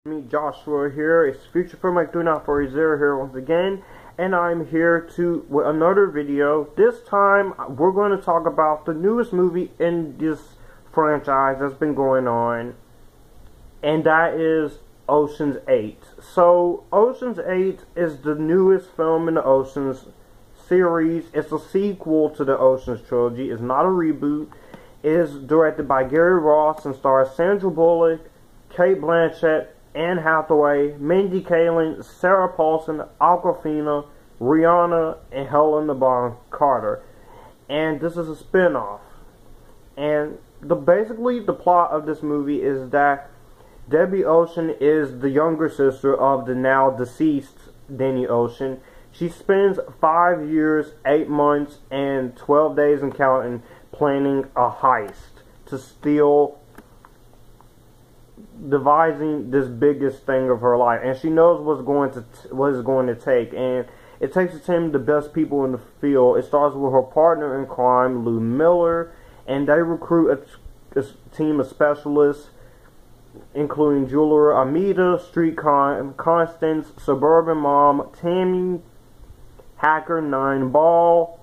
Me, Joshua here. It's Future Filmmaker 3940 here once again, and I'm here with another video. This time, we're going to talk about the newest movie in this franchise that's been going on, and that is Ocean's 8. So, Ocean's 8 is the newest film in the Ocean's series. It's a sequel to the Ocean's trilogy. It's not a reboot. It is directed by Gary Ross and stars Sandra Bullock, Cate Blanchett, Anne Hathaway, Mindy Kaling, Sarah Paulson, Awkwafina, Rihanna, and Helena Bonham Carter. And this is a spin-off. And basically the plot of this movie is that Debbie Ocean is the younger sister of the now deceased Danny Ocean. She spends 5 years, 8 months, and 12 days and counting planning a heist to steal, devising this biggest thing of her life, and she knows what it's going to take, and it takes a team of the best people in the field. It starts with her partner in crime, Lou Miller, and they recruit a team of specialists, including jeweler Amita, street Constance, suburban mom Tammy, hacker 9 Ball,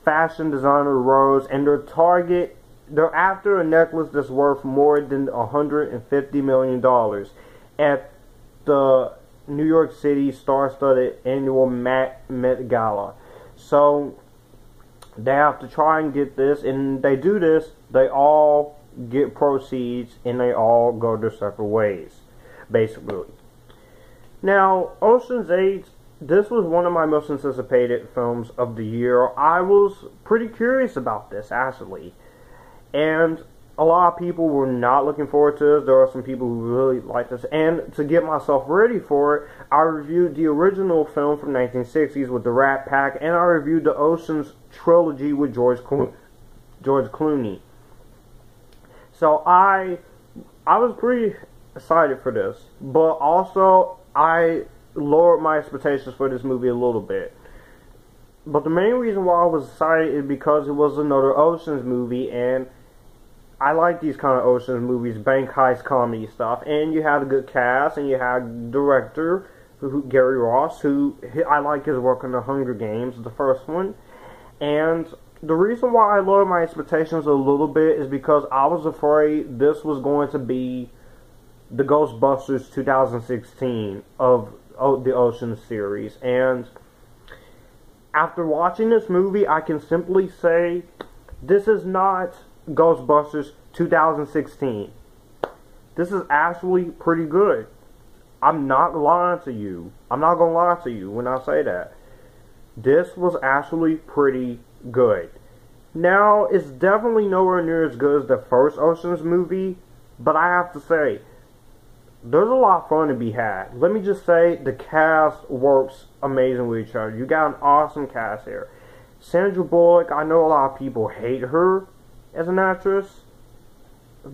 fashion designer Rose, and they're after a necklace that's worth more than $150 million at the New York City star-studded annual Met Gala. So they have to try and get this, and they do this, they all get proceeds, and they all go their separate ways, basically. Now, Ocean's 8, this was one of my most anticipated films of the year. I was pretty curious about this, actually. And a lot of people were not looking forward to this. There are some people who really like this. And to get myself ready for it, I reviewed the original film from 1960s with the Rat Pack, and I reviewed the Ocean's trilogy with George Clooney. So I was pretty excited for this, but also I lowered my expectations for this movie a little bit. But the main reason why I was excited is because it was another Ocean's movie, and I like these kind of Ocean's movies, bank heist comedy stuff, and you have a good cast, and you have director, Gary Ross, who I like his work on The Hunger Games, the first one. And the reason why I lowered my expectations a little bit is because I was afraid this was going to be the Ghostbusters 2016 of the Ocean series. And after watching this movie, I can simply say this is not Ghostbusters 2016. This is actually pretty good. I'm not lying to you. I'm not going to lie to you when I say that. This was actually pretty good. Now, it's definitely nowhere near as good as the first Ocean's movie, but I have to say, there's a lot of fun to be had. Let me just say, the cast works amazing with each other. You got an awesome cast here. Sandra Bullock, I know a lot of people hate her as an actress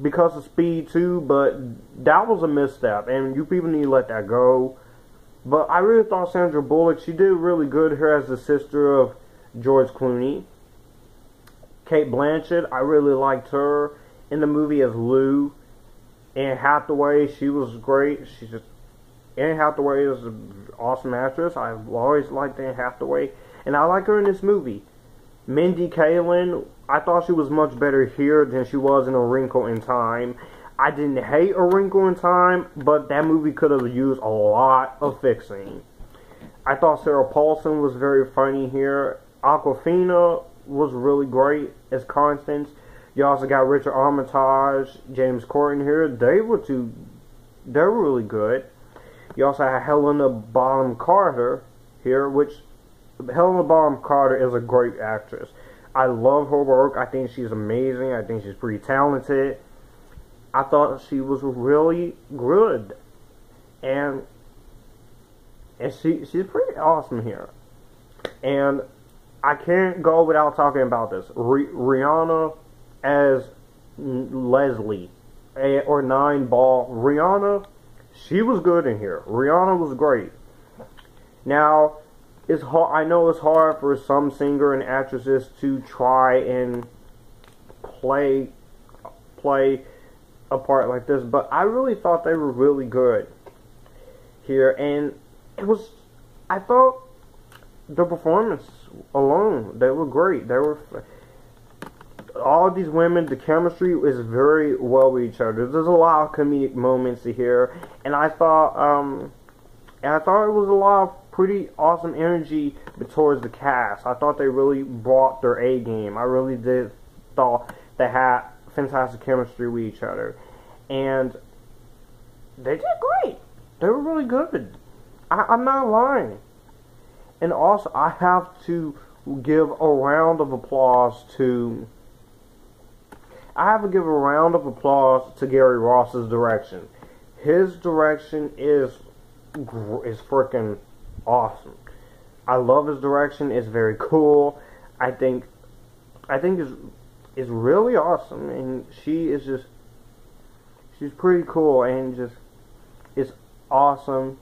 because of Speed 2, but that was a misstep, and you people need to let that go. But I really thought Sandra Bullock, she did really good here as the sister of George Clooney. Cate Blanchett, I really liked her in the movie as Lou. Anne Hathaway, she was great. Anne Hathaway is an awesome actress. I've always liked Anne Hathaway, and I like her in this movie. Mindy Kaling, I thought she was much better here than she was in A Wrinkle in Time. I didn't hate A Wrinkle in Time, but that movie could have used a lot of fixing. I thought Sarah Paulson was very funny here. Awkwafina was really great as Constance. You also got Richard Armitage, James Corden here. They were really good. You also have Helena Bonham Carter here, which Helena Bonham Carter is a great actress. I love her work. I think she's amazing. I think she's pretty talented. I thought she was really good. And she's pretty awesome here. And I can't go without talking about this. Rihanna as Leslie, or 9 Ball. Rihanna, she was good in here. Rihanna was great. Now, it's hard. I know it's hard for some singer and actresses to try and play a part like this, but I really thought they were really good here, and I thought the performance alone, they were great. They were all these women, the chemistry is very well with each other. There's a lot of comedic moments here, and I thought it was a lot of pretty awesome energy towards the cast. I thought they really brought their A game. I really did thought they had fantastic chemistry with each other, and they did great. They were really good. I'm not lying. And also, I have to give a round of applause to Gary Ross's direction. His direction is freaking awesome. I love his direction. It's very cool. I think it's really awesome, and she's pretty cool, and it's awesome.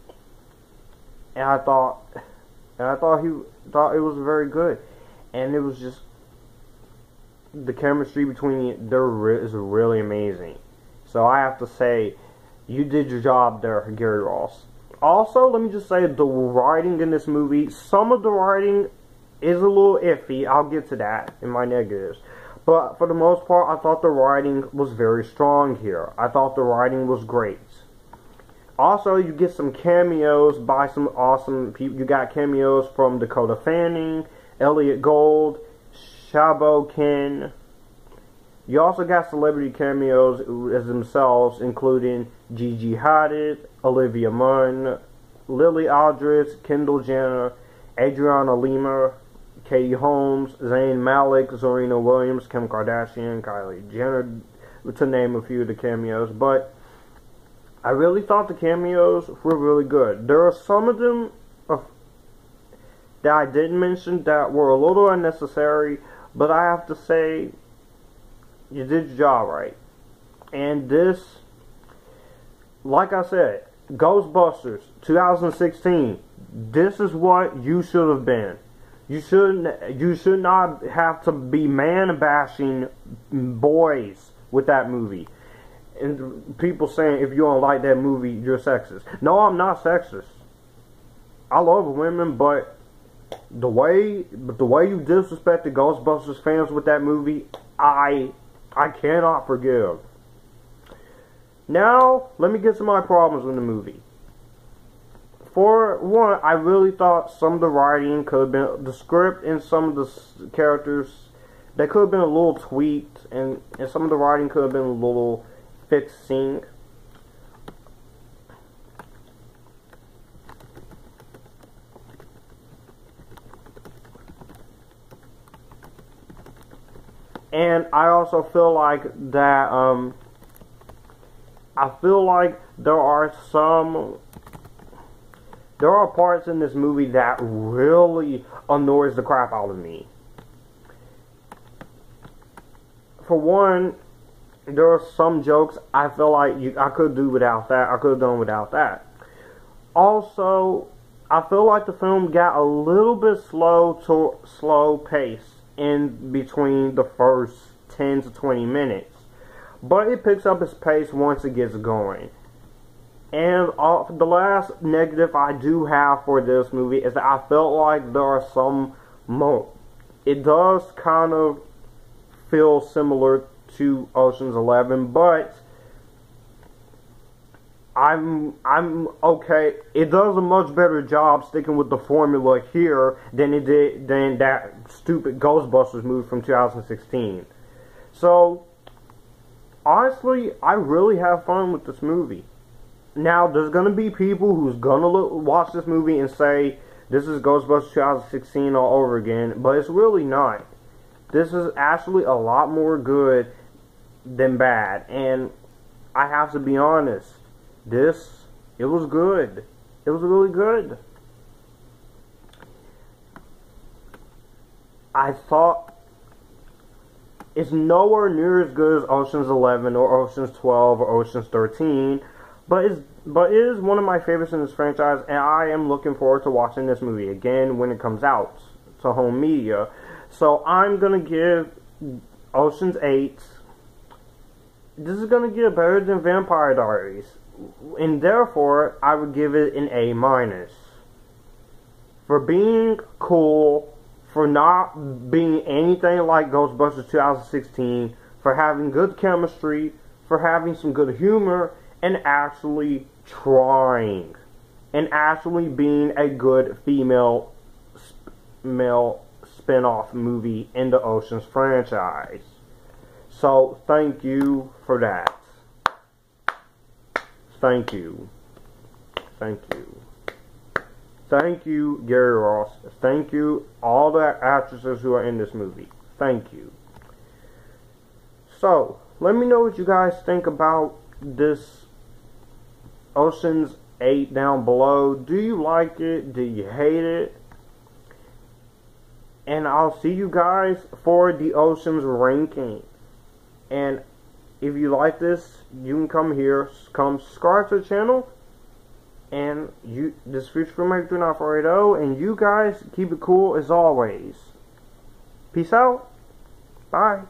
And I thought it was very good, and it was just the chemistry between is really amazing. So I have to say, you did your job there, Gary Ross. Also, let me just say, the writing in this movie, some of the writing is a little iffy. I'll get to that in my negatives. But for the most part, I thought the writing was very strong here. I thought the writing was great. Also, you get some cameos by some awesome people. You got cameos from Dakota Fanning, Elliott Gould, Shaobo Qin. You also got celebrity cameos as themselves, including Gigi Hadid, Olivia Munn, Lily Aldridge, Kendall Jenner, Adriana Lima, Katie Holmes, Zayn Malik, Serena Williams, Kim Kardashian, Kylie Jenner, to name a few of the cameos. But I really thought the cameos were really good. There are some of them that I didn't mention that were a little unnecessary, but I have to say, you did your job right. And this, like I said, Ghostbusters 2016, this is what you should have been. You should not have to be man-bashing boys with that movie. And people saying, if you don't like that movie, you're sexist. No, I'm not sexist. I love women, but the way you disrespected Ghostbusters fans with that movie, I cannot forgive. Now, let me get to my problems in the movie. For one, I really thought some of the writing could have been, the script and some of the characters, they could have been a little tweaked, and some of the writing could have been a little fixing. And I also feel like that, there are parts in this movie that really annoys the crap out of me. For one, there are some jokes I feel like I could do without that. I could have done without that. Also, I feel like the film got a little bit slow pace in between the first 10 to 20 minutes. But it picks up its pace once it gets going. And the last negative I do have for this movie is that I felt like there are some it does kind of feel similar to Ocean's 11, but I'm okay. It does a much better job sticking with the formula here than that stupid Ghostbusters movie from 2016. So honestly, I really have fun with this movie. Now, there's going to be people who's going to watch this movie and say, this is Ghostbusters 2016 all over again, but it's really not. This is actually a lot more good than bad, and I have to be honest, it was good. It was really good. I thought it's nowhere near as good as Ocean's 11 or Ocean's 12 or Ocean's 13, but it is one of my favorites in this franchise, and I am looking forward to watching this movie again when it comes out to home media. So I'm going to give Ocean's 8 this is gonna get better than Vampire Diaries, and therefore I would give it an A minus. For being cool, for not being anything like Ghostbusters 2016, for having good chemistry, for having some good humor, and actually trying, and actually being a good male spin-off movie in the Ocean's franchise. So, thank you for that. Thank you. Thank you. Thank you, Gary Ross. Thank you, all the actresses who are in this movie. Thank you. So, let me know what you guys think about this Ocean's 8 down below. Do you like it? Do you hate it? And I'll see you guys for the Ocean's ranking. And if you like this, you can come here, come subscribe to the channel. And this is Future Filmmaker 29480, and you guys keep it cool as always. Peace out. Bye.